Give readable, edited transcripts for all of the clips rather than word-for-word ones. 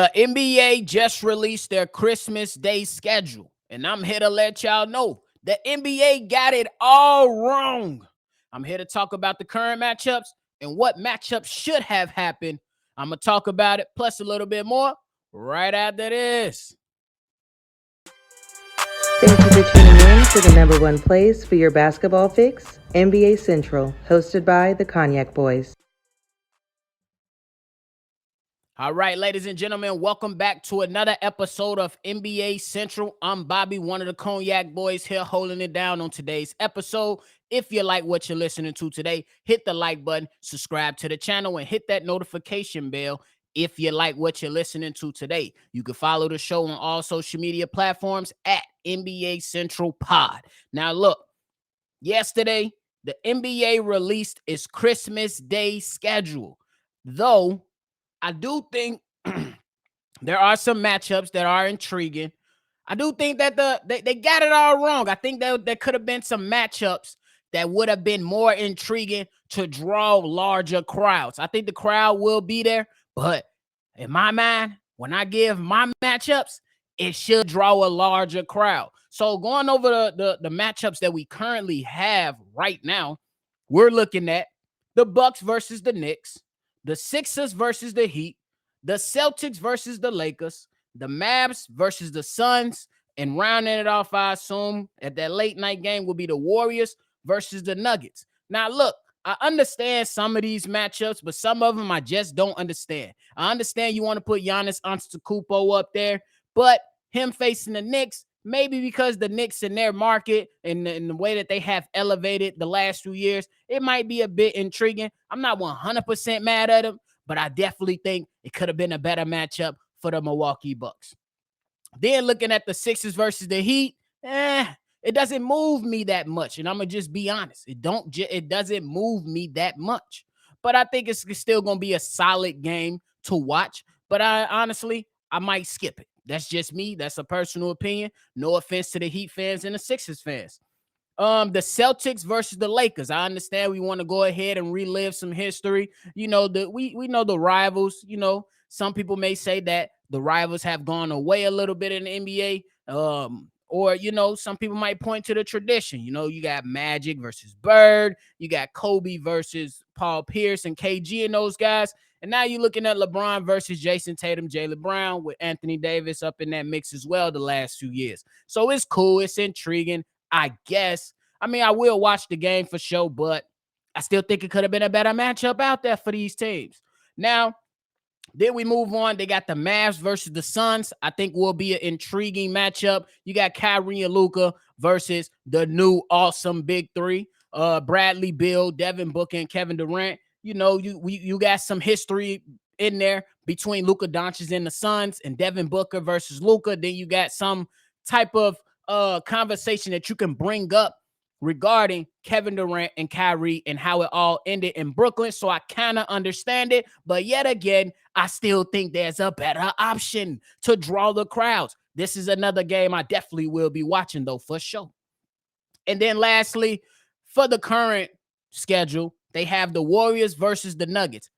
The NBA just released their Christmas Day schedule, and I'm here to let y'all know the NBA got it all wrong. I'm here to talk about the current matchups and what matchups should have happened. I'm going to talk about it plus a little bit more right after this. Thank you for tuning in to the number one place for your basketball fix, NBA Central, hosted by the Cognac Boys. All right, ladies and gentlemen, welcome back to another episode of NBA Central. I'm Bobby, one of the Cognac Boys here holding it down on today's episode. If you like what you're listening to today, hit the like button, subscribe to the channel, and hit that notification bell. If you like what you're listening to today, you can follow the show on all social media platforms at NBA Central Pod. Now, look, yesterday, the NBA released its Christmas Day schedule, though I do think there are some matchups that are intriguing. I do think that they got it all wrong. I think that there could have been some matchups that would have been more intriguing to draw larger crowds. I think the crowd will be there, but in my mind, when I give my matchups, it should draw a larger crowd. So going over the matchups that we currently have right now, we're looking at the Bucks versus the Knicks, the Sixers versus the Heat, the Celtics versus the Lakers, the Mavs versus the Suns, and rounding it off, I assume, at that late night game will be the Warriors versus the Nuggets. Now, look, I understand some of these matchups, but some of them I just don't understand. I understand you want to put Giannis Antetokounmpo up there, but him facing the Knicks, maybe because the Knicks in their market and the way that they have elevated the last few years, it might be a bit intriguing. I'm not 100% mad at him, but I definitely think it could have been a better matchup for the Milwaukee Bucks. Then looking at the Sixers versus the Heat, it doesn't move me that much. And I'm going to just be honest. It doesn't move me that much. But I think it's still going to be a solid game to watch. But I might skip it. That's just me. That's a personal opinion. No offense to the Heat fans and the Sixers fans. The Celtics versus the Lakers. I understand we want to go ahead and relive some history. You know, we know the rivals. You know, some people may say that the rivals have gone away a little bit in the NBA. Or, you know, some people might point to the tradition. You know, you got Magic versus Bird. You got Kobe versus Paul Pierce and KG and those guys. And now you're looking at LeBron versus Jason Tatum, Jaylen Brown with Anthony Davis up in that mix as well the last few years. So it's cool. It's intriguing, I guess. I mean, I will watch the game for sure, but I still think it could have been a better matchup out there for these teams. Now, then we move on. They got the Mavs versus the Suns. I think will be an intriguing matchup. You got Kyrie and Luka versus the new awesome big three. Bradley Beal, Devin Booker, and Kevin Durant. You know, you got some history in there between Luka Doncic and the Suns and Devin Booker versus Luka. Then you got some type of conversation that you can bring up regarding Kevin Durant and Kyrie and how it all ended in Brooklyn. So I kind of understand it. But yet again, I still think there's a better option to draw the crowds. This is another game I definitely will be watching, though, for sure. And then lastly, for the current schedule, they have the Warriors versus the Nuggets.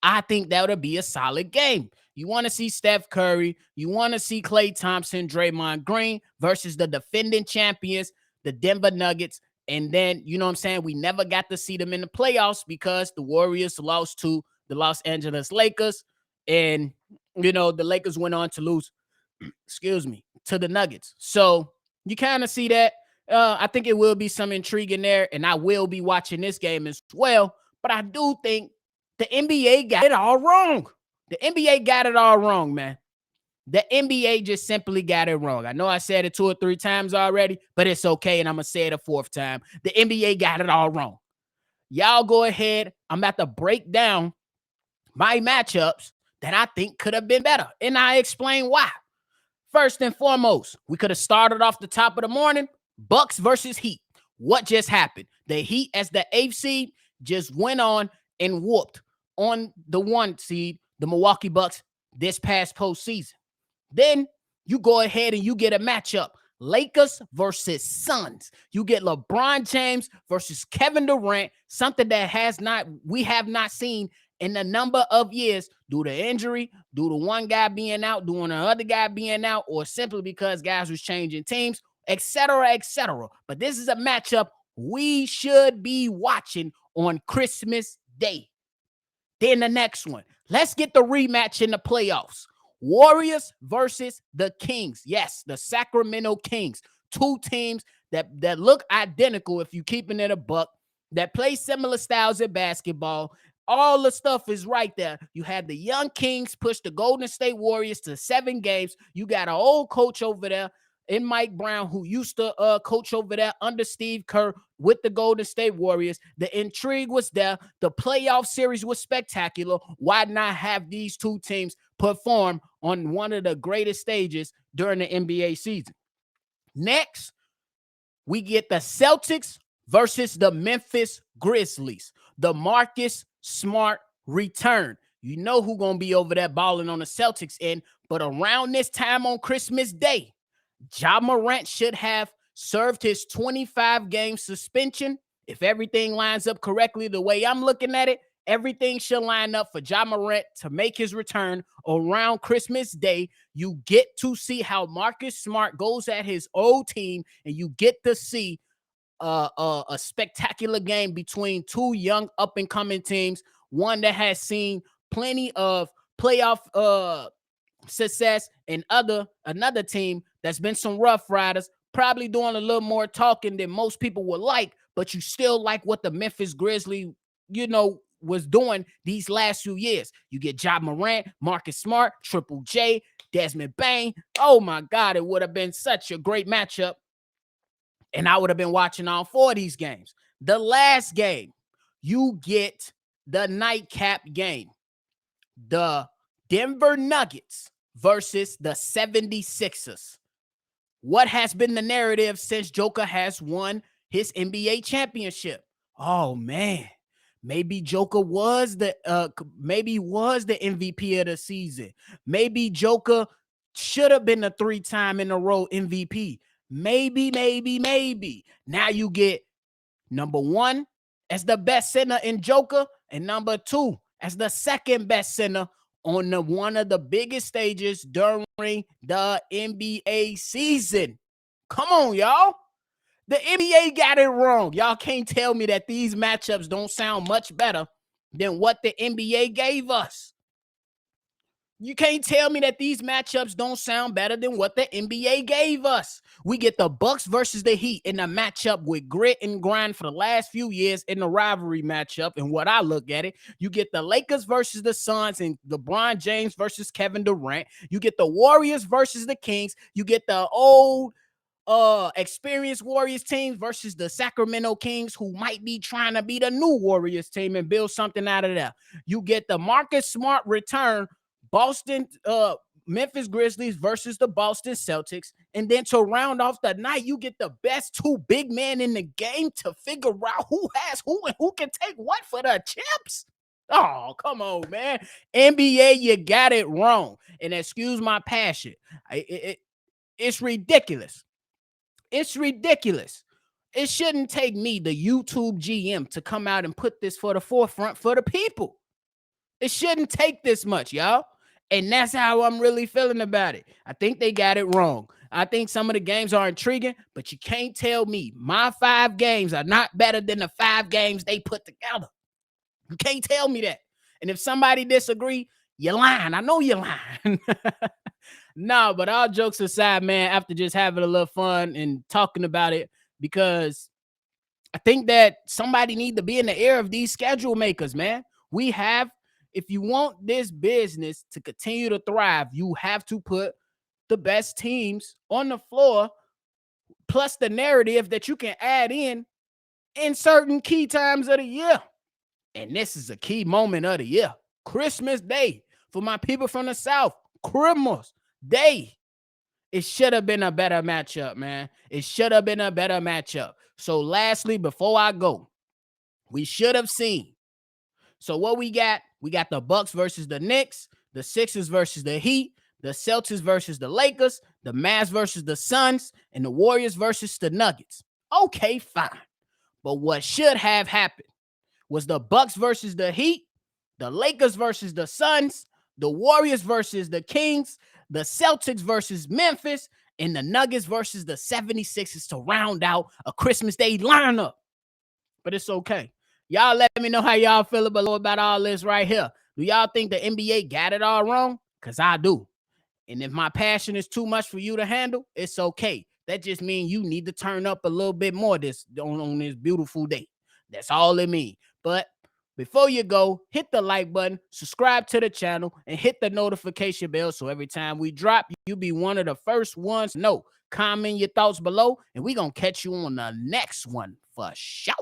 I think that would be a solid game. You want to see Steph Curry. You want to see Klay Thompson, Draymond Green versus the defending champions, the Denver Nuggets. And then, you know what I'm saying, we never got to see them in the playoffs because the Warriors lost to the Los Angeles Lakers. And, you know, the Lakers went on to lose, to the Nuggets. So you kind of see that. I think it will be some intrigue in there, and I will be watching this game as well. But I do think the NBA got it all wrong. The NBA got it all wrong, man. The NBA just simply got it wrong. I know I said it 2 or 3 times already, but it's okay, and I'm going to say it a 4th time. The NBA got it all wrong. Y'all go ahead. I'm about to break down my matchups that I think could have been better, and I explain why. First and foremost, we could have started off the top of the morning, Bucks versus Heat. What just happened? The Heat, as the 8th seed, just went on and whooped on the 1 seed, the Milwaukee Bucks, this past postseason. Then you go ahead and you get a matchup. Lakers versus Suns. You get LeBron James versus Kevin Durant, something that we have not seen in the number of years due to injury, due to one guy being out, due to the other guy being out, or simply because guys was changing teams, etc., etc. But this is a matchup we should be watching on Christmas Day. Then the next one, let's get the rematch in the playoffs. Warriors versus the Kings. Yes, the Sacramento Kings. Two teams that look identical if you keeping it a buck, that play similar styles of basketball. All the stuff is right there. You had the young Kings push the Golden State Warriors to 7 games. You got an old coach over there in Mike Brown, who used to coach over there under Steve Kerr with the Golden State Warriors. The intrigue was there. The playoff series was spectacular. Why not have these two teams perform on one of the greatest stages during the NBA season? Next, we get the Celtics versus the Memphis Grizzlies. The Marcus Smart return. You know who's going to be over there balling on the Celtics end, but around this time on Christmas Day, Ja Morant should have served his 25-game suspension. If everything lines up correctly the way I'm looking at it, everything should line up for Ja Morant to make his return around Christmas Day. You get to see how Marcus Smart goes at his old team, and you get to see a spectacular game between two young up-and-coming teams, one that has seen plenty of playoff success, and another team that's been some rough riders, probably doing a little more talking than most people would like, but you still like what the Memphis Grizzlies, was doing these last few years. You get Ja Morant, Marcus Smart, Triple J, Desmond Bane. Oh my God, it would have been such a great matchup, and I would have been watching all 4 of these games. The last game, you get the nightcap game. The Denver Nuggets versus the 76ers. What has been the narrative since Joker has won his NBA championship? Oh man, maybe Joker was the MVP of the season. Maybe Joker should have been the 3-time in a row MVP. Maybe. Now you get number 1 as the best center in Joker, and number 2 as the second best center on one of the biggest stages during the NBA season. Come on, y'all. The NBA got it wrong. Y'all can't tell me that these matchups don't sound much better than what the NBA gave us. You can't tell me that these matchups don't sound better than what the NBA gave us. We get the Bucks versus the Heat in a matchup with grit and grind for the last few years in the rivalry matchup. And what I look at it, you get the Lakers versus the Suns and LeBron James versus Kevin Durant. You get the Warriors versus the Kings. You get the old experienced Warriors team versus the Sacramento Kings, who might be trying to be the new Warriors team and build something out of that. You get the Marcus Smart return, Memphis Grizzlies versus the Boston Celtics. And then to round off the night, you get the best 2 big men in the game to figure out who has who and who can take what for the chips. Oh, come on, man. NBA, you got it wrong. And excuse my passion. It's ridiculous. It's ridiculous. It shouldn't take me, the YouTube GM, to come out and put this for the forefront for the people. It shouldn't take this much, y'all. And that's how I'm really feeling about it. I think they got it wrong. I think some of the games are intriguing, but you can't tell me my 5 games are not better than the 5 games they put together. You can't tell me that. And if somebody disagree, you're lying. I know you're lying. No, but all jokes aside, man, after just having a little fun and talking about it, because I think that somebody need to be in the ear of these schedule makers, man. If you want this business to continue to thrive, you have to put the best teams on the floor, plus the narrative that you can add in certain key times of the year. And this is a key moment of the year. Christmas Day. For my people from the South, Christmas Day. It should have been a better matchup, man. It should have been a better matchup. So lastly, before I go, we should have seen. So what we got the Bucks versus the Knicks, the Sixers versus the Heat, the Celtics versus the Lakers, the Mavs versus the Suns, and the Warriors versus the Nuggets. Okay, fine. But what should have happened was the Bucks versus the Heat, the Lakers versus the Suns, the Warriors versus the Kings, the Celtics versus Memphis, and the Nuggets versus the 76ers to round out a Christmas Day lineup. But it's okay. Y'all let me know how y'all feel below about all this right here. Do y'all think the NBA got it all wrong? Because I do. And if my passion is too much for you to handle, it's okay. That just means you need to turn up a little bit more on this beautiful day. That's all it means. But before you go, hit the like button, subscribe to the channel, and hit the notification bell so every time we drop, you'll be one of the first ones to know. Comment your thoughts below, and we're going to catch you on the next one for sure.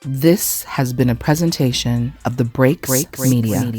This has been a presentation of the Breaks Media.